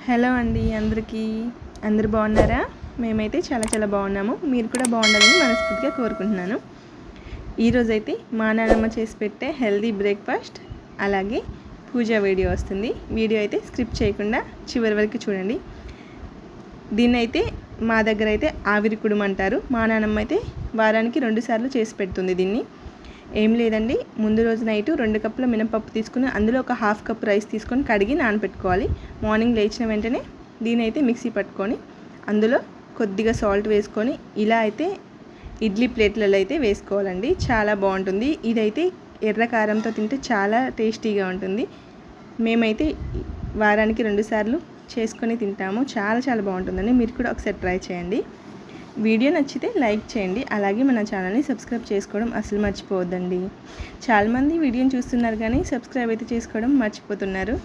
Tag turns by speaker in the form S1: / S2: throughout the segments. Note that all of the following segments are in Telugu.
S1: హలో అండి అందరికీ. అందరూ బాగున్నారా? మేమైతే చాలా బాగున్నాము. మీరు కూడా బాగుండాలని మనస్ఫూర్తిగా కోరుకుంటున్నాను. ఈరోజైతే మా నాన్నమ్మ చేసి పెట్టే హెల్దీ బ్రేక్ఫాస్ట్ అలాగే పూజా వీడియో వస్తుంది. వీడియో అయితే స్క్రిప్ట్ చేయకుండా చివరి వరకు చూడండి. దీన్నైతే మా దగ్గర అయితే ఆవిరి కుడుము అంటారు. మా నాన్నమ్మ అయితే వారానికి 2 సార్లు చేసి పెడుతుంది దీన్ని. ఏం లేదండి, ముందు రోజు నైట్ 2 కప్పుల మినపప్పు తీసుకుని అందులో ఒక ½ కప్ రైస్ తీసుకొని కడిగి నానబెట్టుకోవాలి. మార్నింగ్ లేచిన వెంటనే దీని అయితే మిక్సీ పట్టుకొని అందులో కొద్దిగా సాల్ట్ వేసుకొని ఇలా అయితే ఇడ్లీ ప్లేట్లలో అయితే వేసుకోవాలండి. చాలా బాగుంటుంది. ఇదైతే ఎర్ర కారంతో తింటే చాలా టేస్టీగా ఉంటుంది. మేమైతే వారానికి 2 సార్లు చేసుకొని తింటాము. చాలా బాగుంటుందండి. మీరు కూడా ఒకసారి ట్రై చేయండి. వీడియో నచ్చితే లైక్ చేయండి. అలాగే మన ఛానల్ని సబ్స్క్రైబ్ చేసుకోవడం అసలు మర్చిపోవద్దండి. చాలామంది వీడియోని చూస్తున్నారు కానీ సబ్స్క్రైబ్ అయితే చేసుకోవడం మర్చిపోతున్నారు.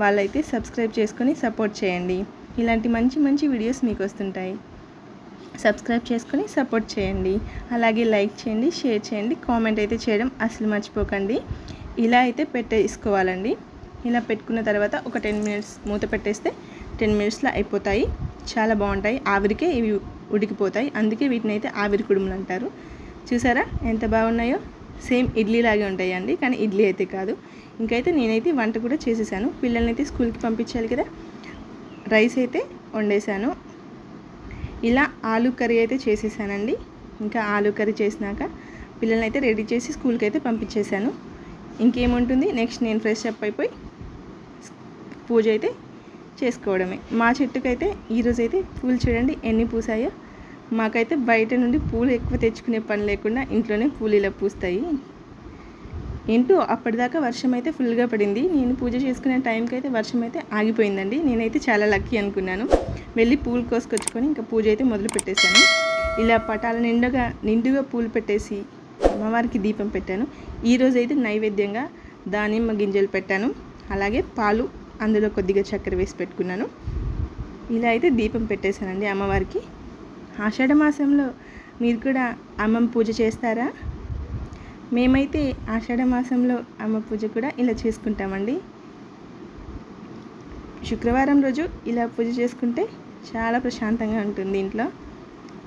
S1: వాళ్ళైతే సబ్స్క్రైబ్ చేసుకొని సపోర్ట్ చేయండి. ఇలాంటి మంచి వీడియోస్ మీకు వస్తుంటాయి. సబ్స్క్రైబ్ చేసుకొని సపోర్ట్ చేయండి. అలాగే లైక్ చేయండి, షేర్ చేయండి, కామెంట్ అయితే చేయడం అసలు మర్చిపోకండి. ఇలా అయితే పెట్టేసుకోవాలండి. ఇలా పెట్టుకున్న తర్వాత ఒక 10 మినిట్స్ మూత పెట్టేస్తే 10 మినిట్స్లో అయిపోతాయి. చాలా బాగుంటాయి. ఆవిరికే ఇవి ఉడికిపోతాయి. అందుకే వీటిని అయితే ఆవిరి కుడుములు అంటారు. చూసారా ఎంత బాగున్నాయో? సేమ్ ఇడ్లీ లాగే ఉంటాయండి, కానీ ఇడ్లీ అయితే కాదు. ఇంకైతే నేనైతే వంట కూడా చేసేసాను. పిల్లల్ని అయితే స్కూల్కి పంపించాలి కదా. రైస్ అయితే వండేసాను. ఇలా ఆలూ కర్రీ అయితే చేసేసానండి. ఇంకా ఆలూ కర్రీ చేసినాక పిల్లల్ని అయితే రెడీ చేసి స్కూల్కి అయితే పంపించేశాను. ఇంకేముంటుంది, నెక్స్ట్ నేను ఫ్రెష్ అప్ అయిపోయి పూజ అయితే చేసుకోవడమే. మా చెట్టుకైతే ఈరోజైతే పూలు చూడండి ఎన్ని పూసాయో. మాకైతే బయట నుండి పూలు ఎక్కువ తెచ్చుకునే పని లేకుండా ఇంట్లోనే పూలు ఇలా పూస్తాయి. ఏంటో అప్పటిదాకా వర్షం అయితే ఫుల్గా పడింది. నేను పూజ చేసుకునే టైంకి అయితే వర్షం అయితే ఆగిపోయిందండి. నేనైతే చాలా లక్కీ అనుకున్నాను. వెళ్ళి పూలు కోసుకొచ్చుకొని ఇంకా పూజ అయితే మొదలు పెట్టేశాను. ఇలా పటాల నిండుగా పూలు పెట్టేసి అమ్మవారికి దీపం పెట్టాను. ఈరోజైతే నైవేద్యంగా దానిమ్మ గింజలు పెట్టాను. అలాగే పాలు, అందులో కొద్దిగా చక్కెర వేసి పెట్టుకున్నాను. ఇలా అయితే దీపం పెట్టేశానండి అమ్మవారికి. ఆషాఢ మాసంలో మీరు కూడా అమ్మమ్మ పూజ చేస్తారా? మేమైతే ఆషాఢ మాసంలో అమ్మ పూజ కూడా ఇలా చేసుకుంటామండి. శుక్రవారం రోజు ఇలా పూజ చేసుకుంటే చాలా ప్రశాంతంగా ఉంటుంది ఇంట్లో.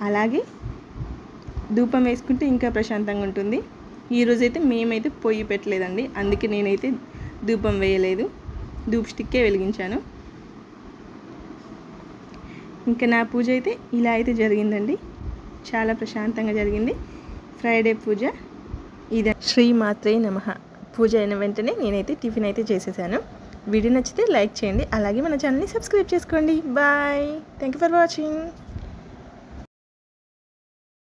S1: అలాగే ధూపం వేసుకుంటే ఇంకా ప్రశాంతంగా ఉంటుంది. ఈరోజైతే మేమైతే పొయ్యి పెట్టలేదండి, అందుకే నేనైతే ధూపం వేయలేదు. ధూప్ స్టిక్కే వెలిగించాను. ఇంకా నా పూజ అయితే ఇలా అయితే జరిగిందండి. చాలా ప్రశాంతంగా జరిగింది. ఫ్రైడే పూజ ఇది. శ్రీమాత్రే నమః. పూజ అయిన వెంటనే నేనైతే టిఫిన్ అయితే చేసేసాను. వీడియో నచ్చితే లైక్ చేయండి. అలాగే మన ఛానల్ని సబ్స్క్రైబ్ చేసుకోండి. Bye. Thank you for watching.